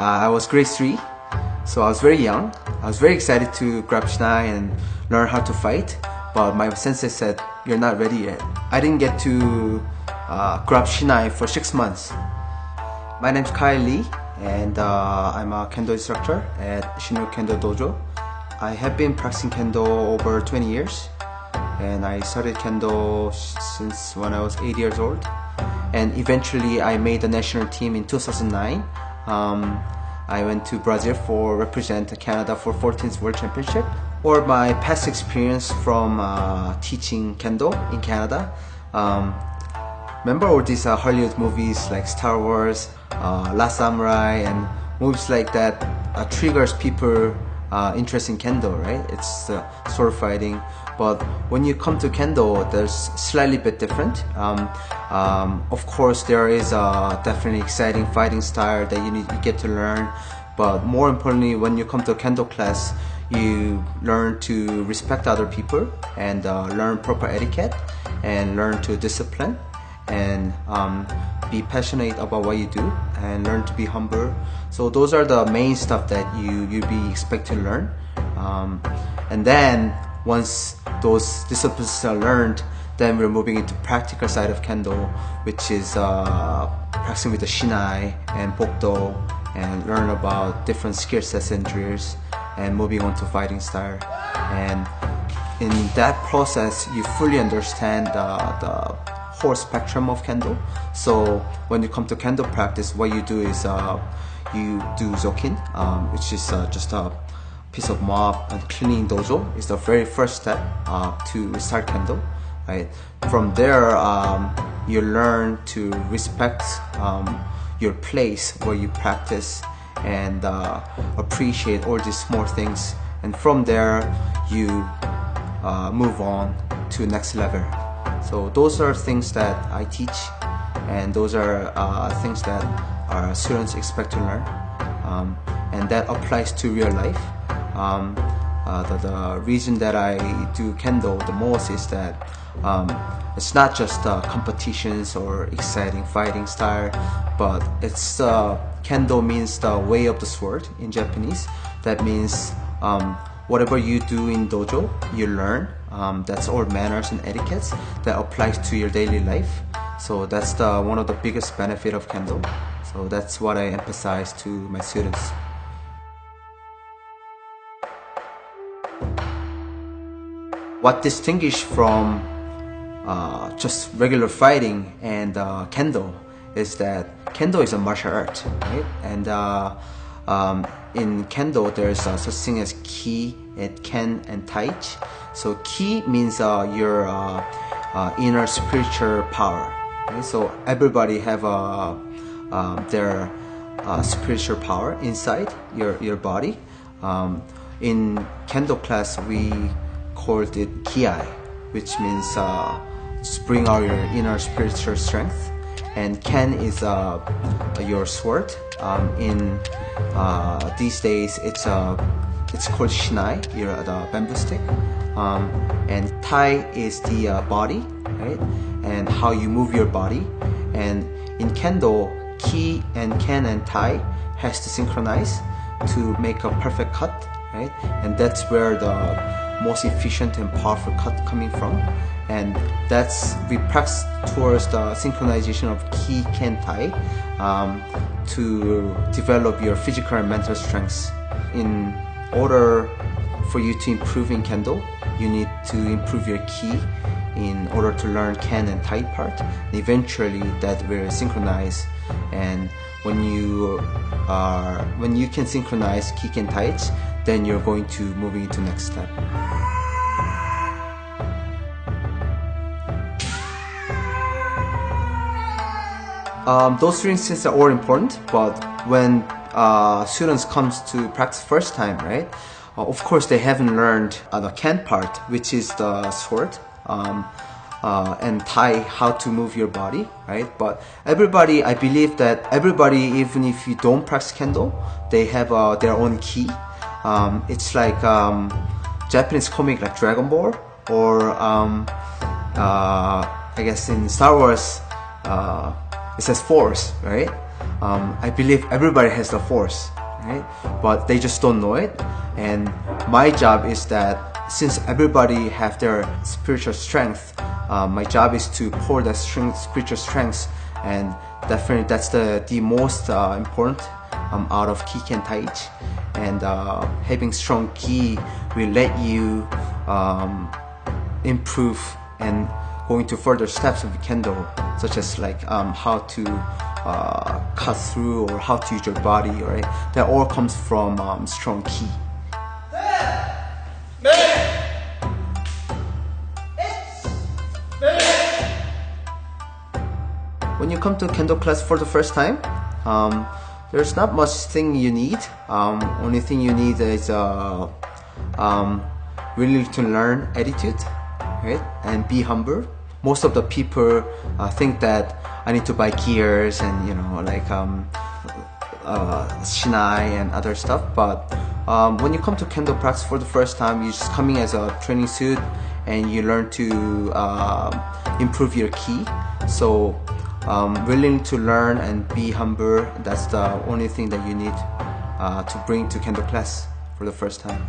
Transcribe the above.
I was grade 3, so I was very young. I was very excited to grab shinai and learn how to fight, but my sensei said, "You're not ready yet." I didn't get to grab shinai for 6 months. My name's Kyle Lee, and I'm a Kendo instructor at Keiko Kendo Dojo. I have been practicing Kendo over 20 years, and I started Kendo since when I was 8 years old. And eventually I made the national team in 2009. I went to Brazil for represent Canada for 14th World Championship. Or my past experience from teaching Kendo in Canada. Remember all these Hollywood movies like Star Wars, Last Samurai, and movies like that triggers people interest in Kendo, right? It's sword fighting. But when you come to Kendo, there's slightly bit different. Of course, there is a definitely exciting fighting style that you get to learn. But more importantly, when you come to a Kendo class, you learn to respect other people and learn proper etiquette and learn to discipline and be passionate about what you do and learn to be humble. So those are the main stuff that you'll be expected to learn. And then once those disciplines are learned, then we're moving into practical side of Kendo, which is practicing with the shinai and bokdo and learn about different skill sets and drills and moving on to fighting style. And in that process, you fully understand the whole spectrum of Kendo. So when you come to Kendo practice, what you do is you do zokin, which is just a piece of mop, and cleaning dojo is the very first step to start Kendo. Right? From there, you learn to respect your place where you practice and appreciate all these small things. And from there, you move on to next level. So those are things that I teach, and those are things that our students expect to learn, and that applies to real life. The reason that I do Kendo the most is that it's not just competitions or exciting fighting style, but it's Kendo means the way of the sword in Japanese. That means whatever you do in dojo, you learn. That's all manners and etiquettes that applies to your daily life. So that's one of the biggest benefit of Kendo. So that's what I emphasize to my students. What distinguishes from just regular fighting and Kendo is that Kendo is a martial art, right? And in Kendo, there's such thing as ki, ken, and taichi. So ki means your inner spiritual power. Right? So everybody have their spiritual power inside your body. In Kendo class, we called it kiai, which means bring out your inner spiritual strength. And ken is your sword. In these days, it's called shinai, the bamboo stick. And tai is the body, right? And how you move your body. And in Kendo, ki and ken and tai has to synchronize to make a perfect cut, right? And that's where the most efficient and powerful cut coming from. And we practice towards the synchronization of ki, ken, tai to develop your physical and mental strengths. In order for you to improve in Kendo, you need to improve your ki in order to learn ken and tai part. And eventually that will synchronize, and when you can synchronize ki, ken, tai, then you're going to moving into next step. Those three instances are all important, but when students comes to practice first time, right? Of course, they haven't learned the ken part, which is the sword, and tai, how to move your body, right? But everybody, I believe that everybody, even if you don't practice Kendo, they have their own ki. It's like Japanese comic like Dragon Ball, or I guess in Star Wars, it says Force, right? I believe everybody has the force, right? But they just don't know it. And my job is that since everybody have their spiritual strength, my job is to pour that spiritual strength, and definitely that's the most important out of Ki and Tai Chi. And having strong Ki will let you improve and go into further steps of Kendo, such as like how to cut through or how to use your body, right? That all comes from strong Ki. When you come to Kendo class for the first time, there's not much thing you need. Only thing you need is really to learn attitude, right? And be humble. Most of the people think that I need to buy gears and like shinai and other stuff. But when you come to Kendo practice for the first time, you're just coming as a training suit, and you learn to improve your Ki. So willing to learn and be humble, that's the only thing that you need to bring to Kendo class for the first time.